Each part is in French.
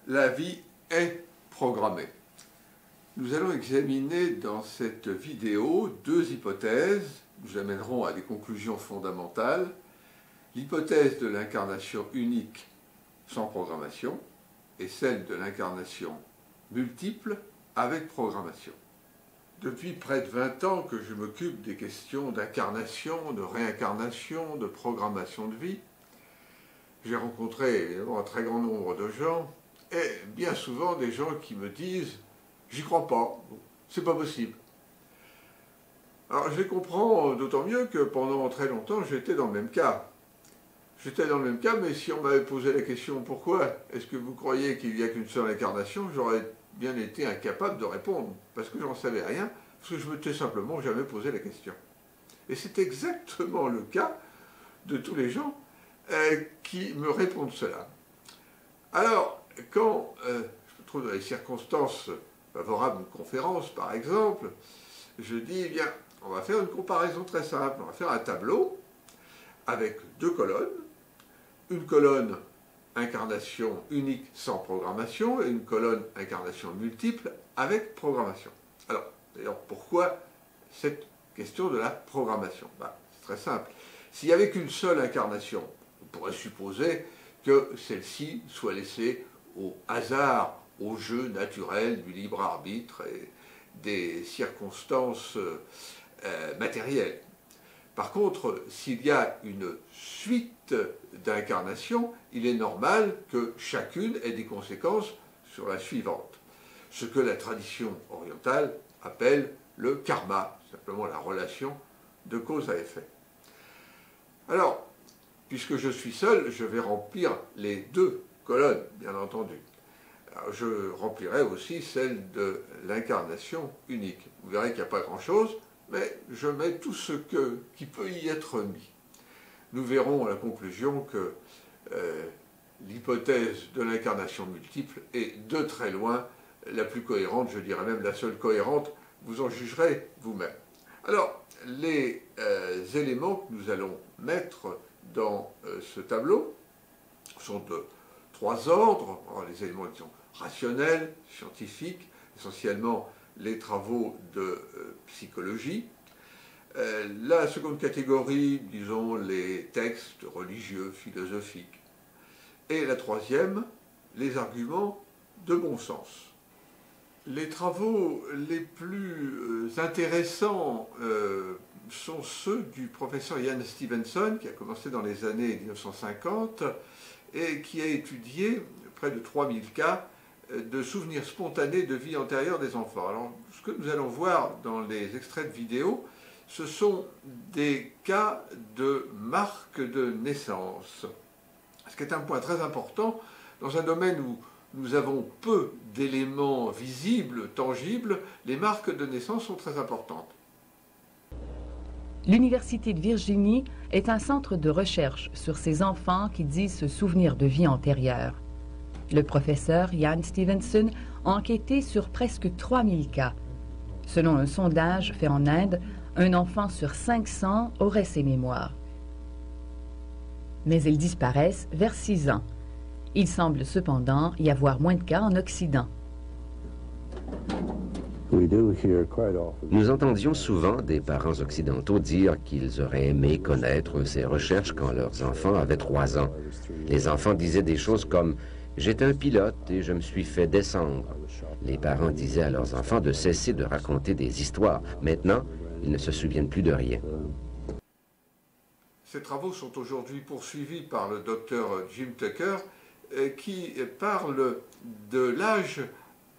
La vie est programmée. Nous allons examiner dans cette vidéo deux hypothèses qui nous amèneront à des conclusions fondamentales. L'hypothèse de l'incarnation unique sans programmation et celle de l'incarnation multiple avec programmation. Depuis près de 20 ans que je m'occupe des questions d'incarnation, de réincarnation, de programmation de vie, j'ai rencontré évidemment un très grand nombre de gens, et bien souvent des gens qui me disent « j'y crois pas, c'est pas possible ». Alors je les comprends d'autant mieux que pendant très longtemps j'étais dans le même cas. J'étais dans le même cas, mais si on m'avait posé la question « pourquoi est-ce que vous croyez qu'il n'y a qu'une seule incarnation ?», j'aurais bien été incapable de répondre, parce que j'en savais rien, parce que je ne m'étais simplement jamais posé la question. Et c'est exactement le cas de tous les gens qui me répondent cela. Alors, quand je me trouve dans les circonstances favorables d'une conférence, par exemple, je dis, eh bien, on va faire une comparaison très simple. On va faire un tableau avec deux colonnes. Une colonne incarnation unique sans programmation et une colonne incarnation multiple avec programmation. Alors, d'ailleurs, pourquoi cette question de la programmation? C'est très simple. S'il n'y avait qu'une seule incarnation, on pourrait supposer que celle-ci soit laissée au hasard, au jeu naturel du libre arbitre et des circonstances matérielles. Par contre, s'il y a une suite d'incarnations, il est normal que chacune ait des conséquences sur la suivante. Ce que la tradition orientale appelle le karma, simplement la relation de cause à effet. Alors, puisque je suis seul, je vais remplir les deux colonnes, bien entendu. Alors, je remplirai aussi celle de l'incarnation unique. Vous verrez qu'il n'y a pas grand-chose, mais je mets tout ce qui peut y être mis. Nous verrons à la conclusion que l'hypothèse de l'incarnation multiple est de très loin la plus cohérente, je dirais même la seule cohérente, vous en jugerez vous-même. Alors, les éléments que nous allons mettre dans ce tableau sont de trois ordres. Alors, les éléments disons, rationnels, scientifiques, essentiellement les travaux de psychologie. La seconde catégorie, disons, les textes religieux, philosophiques. Et la troisième, les arguments de bon sens. Les travaux les plus intéressants sont ceux du professeur Ian Stevenson, qui a commencé dans les années 1950 et qui a étudié près de 3000 cas de souvenirs spontanés de vie antérieure des enfants. Alors, ce que nous allons voir dans les extraits de vidéo, ce sont des cas de marques de naissance. Ce qui est un point très important dans un domaine où nous avons peu d'éléments visibles, tangibles, les marques de naissance sont très importantes. L'Université de Virginie est un centre de recherche sur ces enfants qui disent se souvenir de vie antérieure. Le professeur Ian Stevenson a enquêté sur presque 3000 cas. Selon un sondage fait en Inde, un enfant sur 500 aurait ces mémoires. Mais elles disparaissent vers 6 ans. Il semble cependant y avoir moins de cas en Occident. Nous entendions souvent des parents occidentaux dire qu'ils auraient aimé connaître ces recherches quand leurs enfants avaient 3 ans. Les enfants disaient des choses comme « J'étais un pilote et je me suis fait descendre ». Les parents disaient à leurs enfants de cesser de raconter des histoires. Maintenant, ils ne se souviennent plus de rien. Ces travaux sont aujourd'hui poursuivis par le docteur Jim Tucker, qui parle de l'âge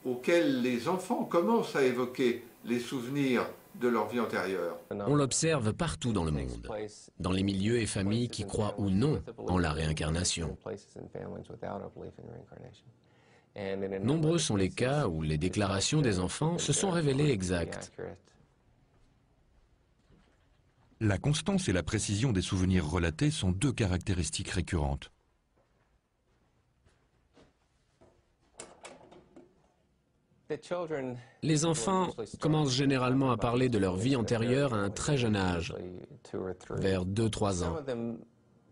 auquel les enfants commencent à évoquer les souvenirs de leur vie antérieure. On l'observe partout dans le monde, dans les milieux et familles qui croient ou non en la réincarnation. Nombreux sont les cas où les déclarations des enfants se sont révélées exactes. La constance et la précision des souvenirs relatés sont deux caractéristiques récurrentes. Les enfants commencent généralement à parler de leur vie antérieure à un très jeune âge, vers 2-3 ans.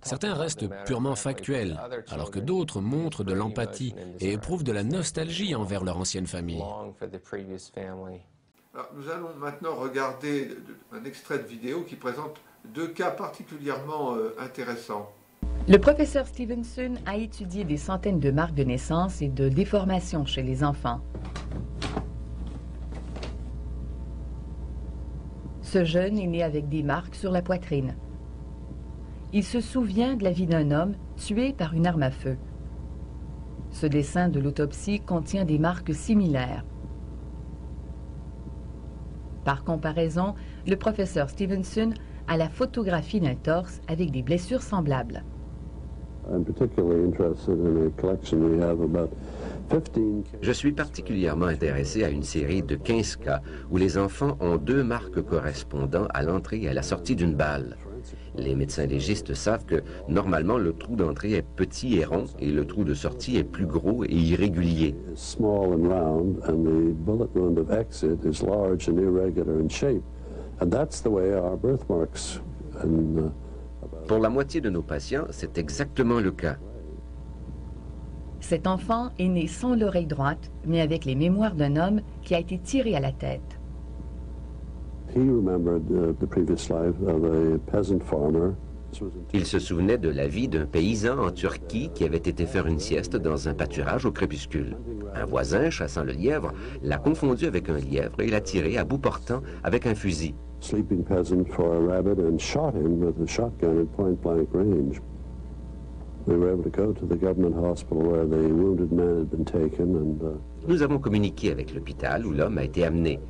Certains restent purement factuels, alors que d'autres montrent de l'empathie et éprouvent de la nostalgie envers leur ancienne famille. Alors, nous allons maintenant regarder un extrait de vidéo qui présente deux cas particulièrement intéressants. Le professeur Stevenson a étudié des centaines de marques de naissance et de déformations chez les enfants. Ce jeune est né avec des marques sur la poitrine. Il se souvient de la vie d'un homme tué par une arme à feu. Ce dessin de l'autopsie contient des marques similaires. Par comparaison, le professeur Stevenson a la photographie d'un torse avec des blessures semblables. Je suis particulièrement intéressé à une série de 15 cas où les enfants ont deux marques correspondant à l'entrée et à la sortie d'une balle. Les médecins légistes savent que normalement le trou d'entrée est petit et rond et le trou de sortie est plus gros et irrégulier. Pour la moitié de nos patients, c'est exactement le cas. Cet enfant est né sans l'oreille droite, mais avec les mémoires d'un homme qui a été tiré à la tête. Il se souvenait de la vie d'un paysan en Turquie qui avait été faire une sieste dans un pâturage au crépuscule. Un voisin, chassant le lièvre, l'a confondu avec un lièvre et l'a tiré à bout portant avec un fusil. Nous avons communiqué avec l'hôpital où l'homme a été amené.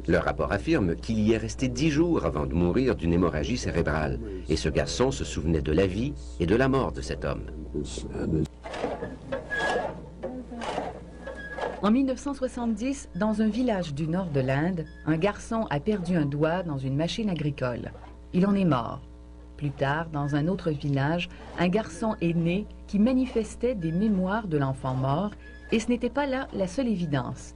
Le rapport affirme qu'il y est resté 10 jours avant de mourir d'une hémorragie cérébrale. Et ce garçon se souvenait de la vie et de la mort de cet homme. En 1970, dans un village du nord de l'Inde, un garçon a perdu un doigt dans une machine agricole. Il en est mort. Plus tard, dans un autre village, un garçon est né qui manifestait des mémoires de l'enfant mort, et ce n'était pas là la seule évidence.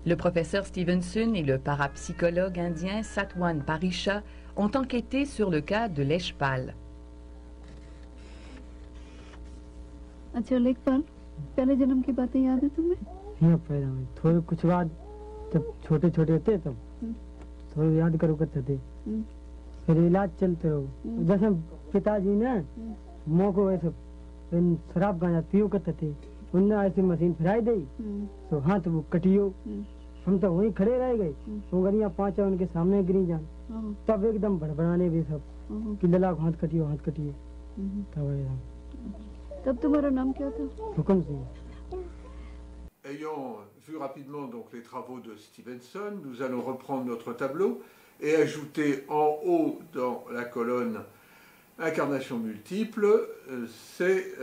Le professeur Stevenson et le parapsychologue indien Satwan Parisha ont enquêté sur le cas de Leshpal. अच्छा लेखपाल पहले जन्म की बातें याद है तुम्हें? हाँ पैदा में थोड़े कुछ बात जब छोटे छोटे थे तब थोड़े याद करो करते थे फिर इलाज चलते रहो जैसे पिताजी ने मोह को ऐसे शराब गांजा पियो करते थे उनने ऐसी मशीन फिराई दी तो हाथ वो कटियो हम तो वहीं खड़े रह गए वो गरियां पांच उनके सामने गिरी जान तब एकदम बड़बड़ाने भी सब कि लला हाथ कटियो तब तुम्हारा नाम क्या था? हुक्म Singh. Ayant vu rapidement donc les travaux de Stevenson, nous allons reprendre notre tableau et ajouter en haut dans la colonne incarnation multiple ces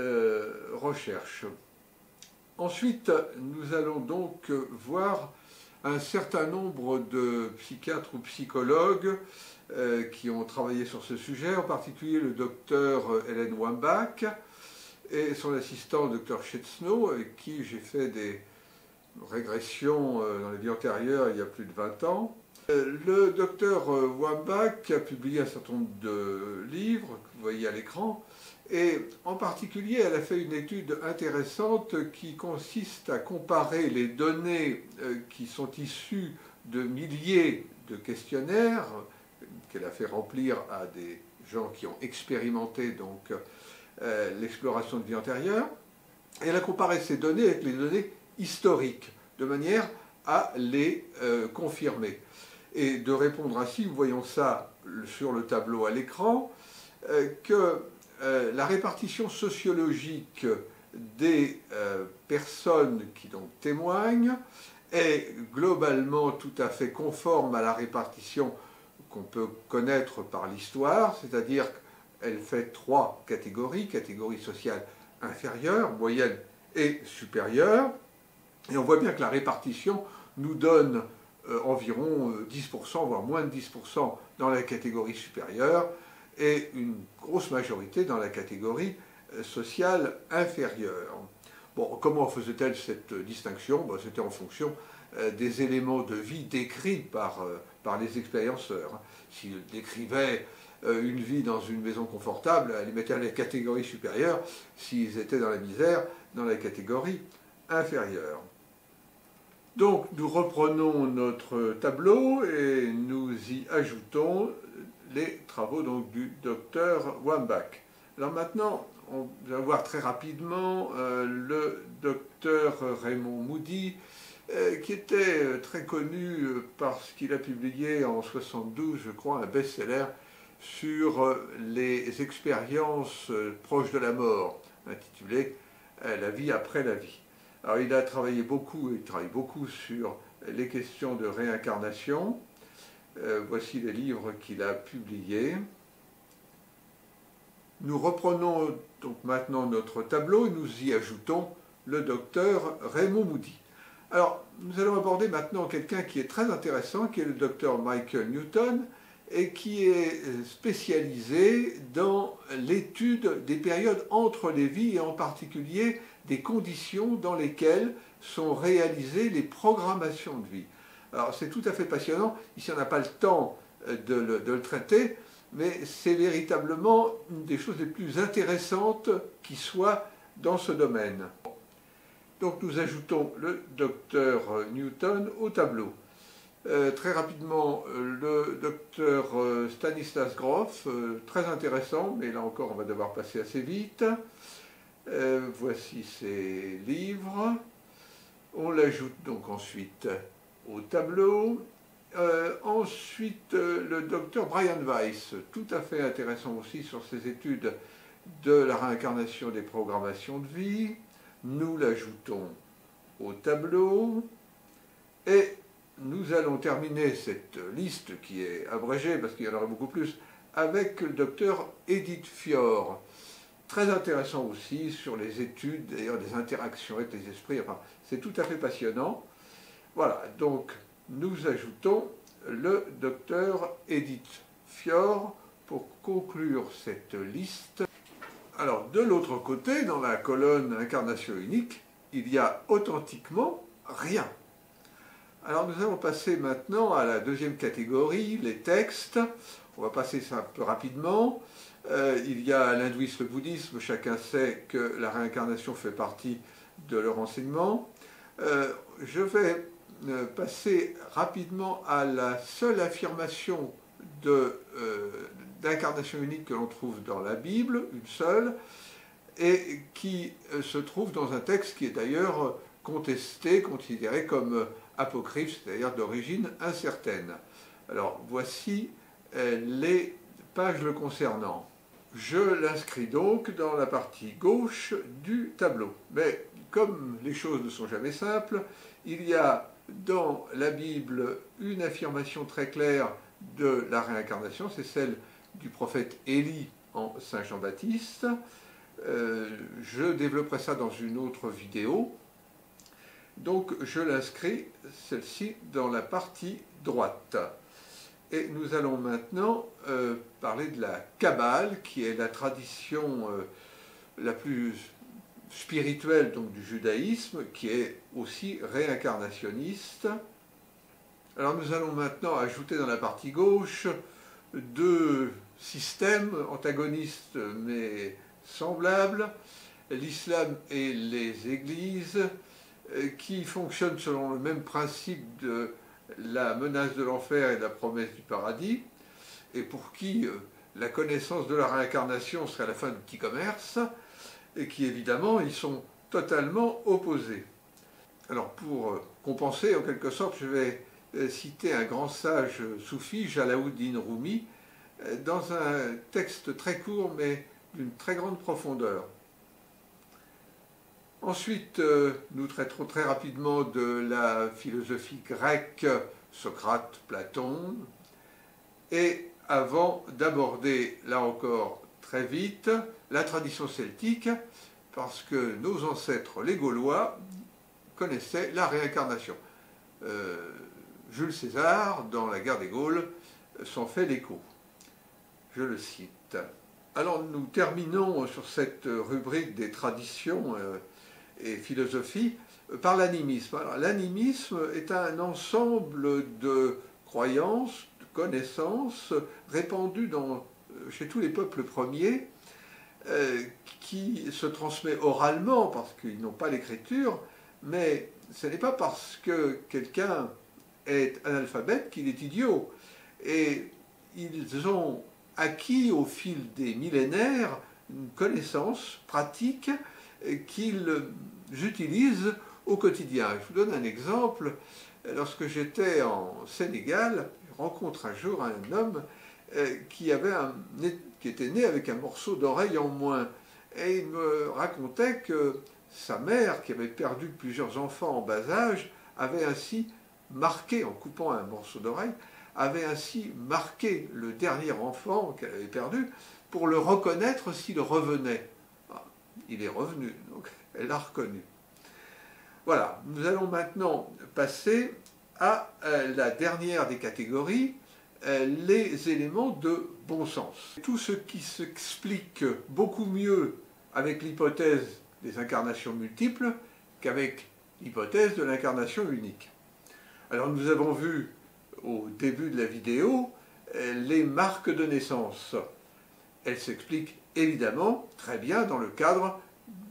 recherches. Ensuite, nous allons donc voir un certain nombre de psychiatres ou psychologues qui ont travaillé sur ce sujet, en particulier le docteur Ellen Wambach et son assistant, le Dr Chetzno, avec qui j'ai fait des régressions dans les vies antérieures il y a plus de 20 ans. Le Dr Wambach a publié un certain nombre de livres que vous voyez à l'écran, et en particulier elle a fait une étude intéressante qui consiste à comparer les données qui sont issues de milliers de questionnaires qu'elle a fait remplir à des gens qui ont expérimenté donc l'exploration de vie antérieure, et elle a comparé ces données avec les données historiques, de manière à les confirmer. Et de répondre ainsi, nous voyons ça sur le tableau à l'écran, que la répartition sociologique des personnes qui donc témoignent est globalement tout à fait conforme à la répartition qu'on peut connaître par l'histoire, c'est-à-dire elle fait 3 catégories, catégorie sociale inférieure, moyenne et supérieure, et on voit bien que la répartition nous donne environ 10%, voire moins de 10% dans la catégorie supérieure, et une grosse majorité dans la catégorie sociale inférieure. Bon, comment faisait-elle cette distinction? C'était en fonction des éléments de vie décrits par les expérienceurs. S'ils décrivaient une vie dans une maison confortable, elle les mettait à la catégorie supérieure. S'ils étaient dans la misère, dans la catégorie inférieure. Donc nous reprenons notre tableau et nous y ajoutons les travaux donc, du docteur Wambach. Alors maintenant, on va voir très rapidement le docteur Raymond Moody, qui était très connu parce qu'il a publié en 1972, je crois, un best-seller sur les expériences proches de la mort, intitulé « La vie après la vie ». Alors il a travaillé beaucoup, il travaille beaucoup sur les questions de réincarnation. Voici les livres qu'il a publiés. Nous reprenons donc maintenant notre tableau et nous y ajoutons le docteur Raymond Moody. Alors, nous allons aborder maintenant quelqu'un qui est très intéressant, qui est le docteur Michael Newton, et qui est spécialisé dans l'étude des périodes entre les vies, et en particulier des conditions dans lesquelles sont réalisées les programmations de vie. Alors, c'est tout à fait passionnant. Ici, on n'a pas le temps de le traiter, mais c'est véritablement une des choses les plus intéressantes qui soit dans ce domaine. Donc nous ajoutons le docteur Newton au tableau. Très rapidement, le docteur Stanislas Grof, très intéressant, mais là encore on va devoir passer assez vite. Voici ses livres. On l'ajoute donc ensuite au tableau. Ensuite, le docteur Brian Weiss, tout à fait intéressant aussi sur ses études de la réincarnation des programmations de vie. Nous l'ajoutons au tableau. Et nous allons terminer cette liste qui est abrégée, parce qu'il y en aurait beaucoup plus, avec le docteur Edith Fior. Très intéressant aussi sur les études, d'ailleurs des interactions avec les esprits. Enfin, c'est tout à fait passionnant. Voilà, donc nous ajoutons le docteur Edith Fior pour conclure cette liste. Alors, de l'autre côté, dans la colonne Incarnation unique, il y a authentiquement rien. Alors, nous allons passer maintenant à la deuxième catégorie, les textes. On va passer ça un peu rapidement. Il y a l'hindouisme, le bouddhisme. Chacun sait que la réincarnation fait partie de leur enseignement. Je vais passer rapidement à la seule affirmation d'incarnation unique que l'on trouve dans la Bible, une seule, et qui se trouve dans un texte qui est d'ailleurs contesté, considéré comme apocryphe, c'est-à-dire d'origine incertaine. Alors voici les pages le concernant. Je l'inscris donc dans la partie gauche du tableau. Mais comme les choses ne sont jamais simples, il y a dans la Bible une affirmation très claire de la réincarnation, c'est celle du prophète Élie en Saint Jean-Baptiste. Je développerai ça dans une autre vidéo. Donc je l'inscris, celle-ci, dans la partie droite. Et nous allons maintenant parler de la Kabbale, qui est la tradition la plus spirituelle donc, du judaïsme, qui est aussi réincarnationniste. Alors nous allons maintenant ajouter dans la partie gauche deux systèmes antagonistes mais semblables, l'islam et les églises, qui fonctionnent selon le même principe de la menace de l'enfer et de la promesse du paradis, et pour qui la connaissance de la réincarnation serait la fin du petit commerce, et qui évidemment ils sont totalement opposés. Alors pour compenser en quelque sorte, je vais citer un grand sage soufi, Jalaluddin Rumi, dans un texte très court mais d'une très grande profondeur. Ensuite, nous traiterons très rapidement de la philosophie grecque, Socrate, Platon, et avant d'aborder, là encore très vite, la tradition celtique, parce que nos ancêtres, les Gaulois, connaissaient la réincarnation. Jules César, dans la guerre des Gaules, s'en fait l'écho. Je le cite. Alors nous terminons sur cette rubrique des traditions et philosophie par l'animisme. L'animisme est un ensemble de croyances, de connaissances répandues chez tous les peuples premiers, qui se transmet oralement parce qu'ils n'ont pas l'écriture, mais ce n'est pas parce que quelqu'un est analphabète qu'il est idiot. Et ils ont acquis au fil des millénaires une connaissance pratique qu'ils utilisent au quotidien. Je vous donne un exemple. Lorsque j'étais en Sénégal, je rencontre un jour un homme qui était né avec un morceau d'oreille en moins. Et il me racontait que sa mère, qui avait perdu plusieurs enfants en bas âge, avait ainsi marqué, en coupant un morceau d'oreille, avait ainsi marqué le dernier enfant qu'elle avait perdu pour le reconnaître s'il revenait. Il est revenu, donc elle l'a reconnu. Voilà, nous allons maintenant passer à la dernière des catégories, les éléments de bon sens. Tout ce qui s'explique beaucoup mieux avec l'hypothèse des incarnations multiples qu'avec l'hypothèse de l'incarnation unique. Alors nous avons vu au début de la vidéo les marques de naissance. Elles s'expliquent évidemment très bien dans le cadre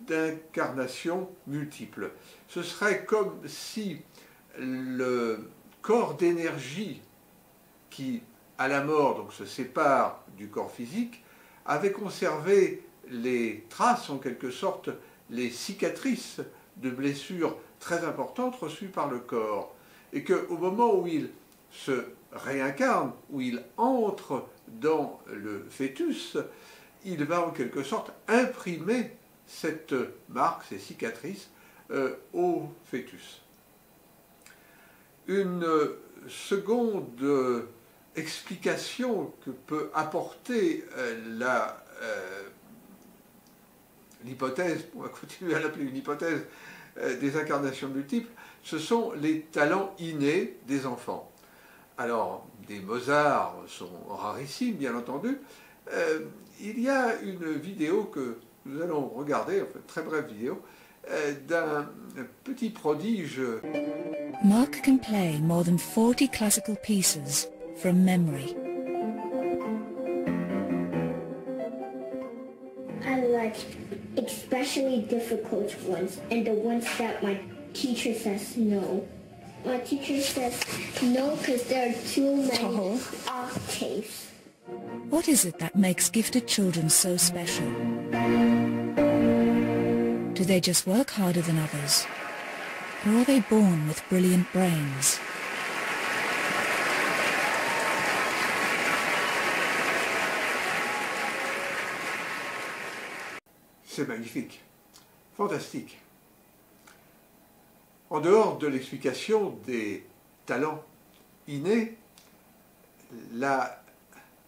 d'incarnations multiples. Ce serait comme si le corps d'énergie qui, à la mort, donc, se sépare du corps physique, avait conservé les traces, en quelque sorte, les cicatrices de blessures très importantes reçues par le corps. Et qu'au moment où il se réincarne, où il entre dans le fœtus, il va en quelque sorte imprimer cette marque, ces cicatrices, au fœtus. Une seconde explication que peut apporter l'hypothèse, on va continuer à l'appeler une hypothèse, des incarnations multiples, ce sont les talents innés des enfants. Alors, des Mozart sont rarissimes, bien entendu. Il y a une vidéo que nous allons regarder, enfin, très brève vidéo, d'un petit prodige. Mark can play more than 40 classical pieces from memory. I like especially difficult ones and the ones that my teacher says no. My teacher says no because there are too many octaves. What is it that makes gifted children so special? Do they just work harder than others? Or are they born with brilliant brains? C'est magnifique, fantastique. En dehors de l'explication des talents innés, la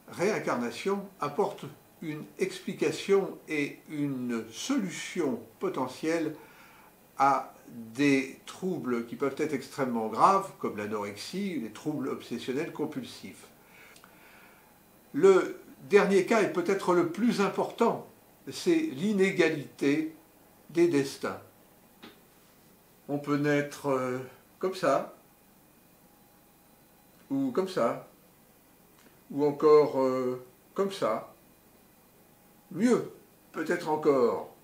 réincarnation apporte une explication et une solution potentielle à des troubles qui peuvent être extrêmement graves, comme l'anorexie, les troubles obsessionnels compulsifs. Le dernier cas est peut-être le plus important, c'est l'inégalité des destins. On peut naître comme ça, ou comme ça, ou encore comme ça. Mieux, peut-être encore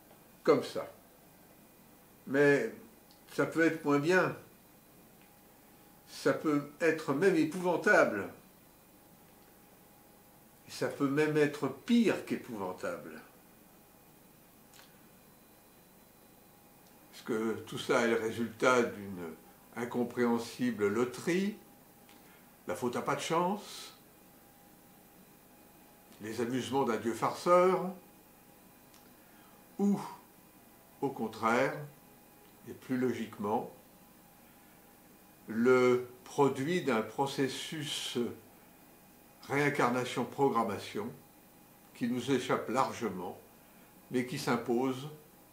comme ça. Mais ça peut être moins bien. Ça peut être même épouvantable. Et ça peut même être pire qu'épouvantable. Parce que tout ça est le résultat d'une incompréhensible loterie, la faute à pas de chance, les amusements d'un dieu farceur, ou, au contraire, et plus logiquement, le produit d'un processus réincarnation-programmation qui nous échappe largement, mais qui s'impose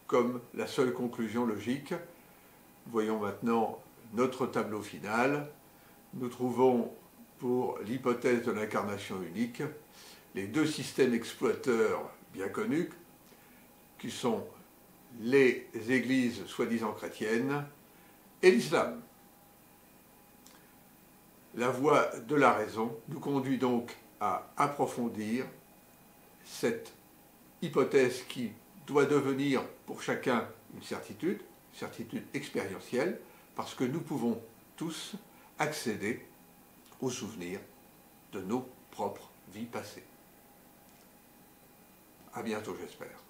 comme la seule conclusion logique. Voyons maintenant notre tableau final. Nous trouvons, pour l'hypothèse de l'incarnation unique, les deux systèmes exploiteurs bien connus, qui sont les églises soi-disant chrétiennes et l'islam. La voie de la raison nous conduit donc à approfondir cette hypothèse qui doit devenir pour chacun une certitude expérientielle, parce que nous pouvons tous accéder aux souvenirs de nos propres vies passées. À bientôt, j'espère.